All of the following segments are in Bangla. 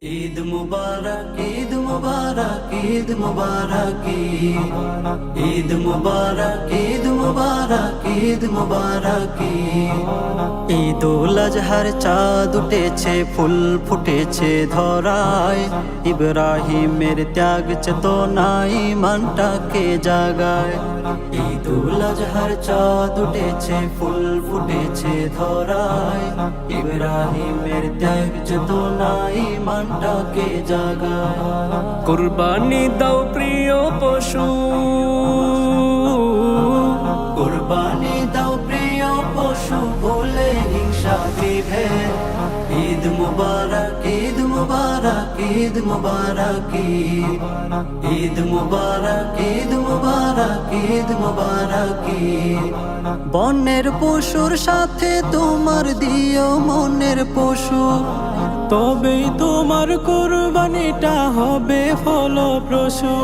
ঈদ মুবারক ঈদ মুবারক ঈদ মুবারক ঈদ মুবারক ঈদ মুবারক ঈদ মুবারক ঈদুল আজহার চাঁদ উঠেছে ফুল ফুটেছে ধরায় ইব্রাহিমের ত্যাগ চেতনায় মনটাকে জাগায় ঈদুল আজহার চাঁদ উঠেছে ফুল ফুটেছে ধরায় ইব্রাহিমের ত্যাগ চেতনায় মনটাকে জাগায় কুরবানি দাও প্রিয় পশু, কুরবানি দাও প্রিয় পশু বলে হিংসা বিভেদ ঈদ মুবারক ঈদ মুবারক ঈদ মুবারক ঈদ মুবারক ঈদ মুবারক ঈদ মুবারক বনের পশুর সাথে তোমার দিও মনের পশু তবেই তোমার কুরবানিটা হবে ফলপ্রসূ।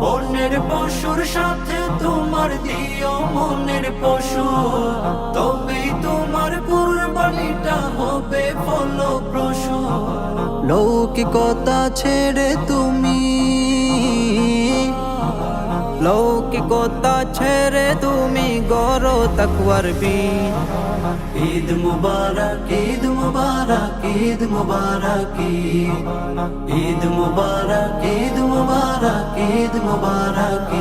বনের পশুর সাথে তোমার দিও মনের পশু তবেই তোমার কুরবানিটা হবে ফলপ্রসূ। লৌকিকতা ছেড়ে তুমি লৌকিকতা ছেড়ে তুমি গড়ো তাকওয়ার বীজ ঈদ মুবারক ঈদ মুবারক ঈদ মুবারক ঈদ মুবারক ঈদ মুবারক ঈদ মুবারক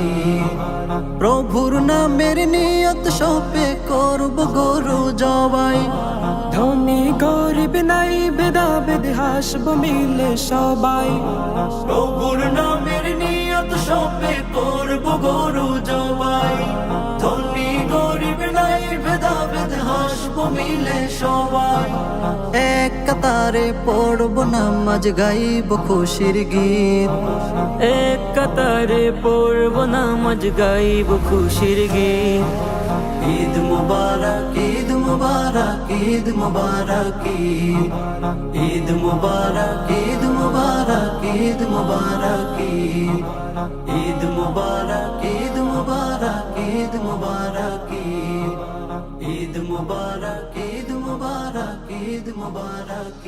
প্রভুর নামের নিয়ত সপে করব গরু জবাই ধনী গরিব নাই ভেদাভেদ হাসব মিলে সবাই। প্রভুর নামের নিয়ত সপে করব গরু জবাই ধনী গরিব নাই ভেদাভেদ হাসব মিলে সবাই। এক কাতারে পড়ব নামাজ গাইব খুশির গীত এক কাতারে পড়ব নামাজ গাইব খুশির গীত। ঈদ মুবারক ঈদ মুবারক ঈদ মুবারক ঈদ মুবারক ঈদ মুবারক ঈদ মুবারক ঈদ মুবারক ঈদ মুবারক ঈদ মুবারক ঈদ মুবারক ঈদ মুবারক ঈদ মুবারক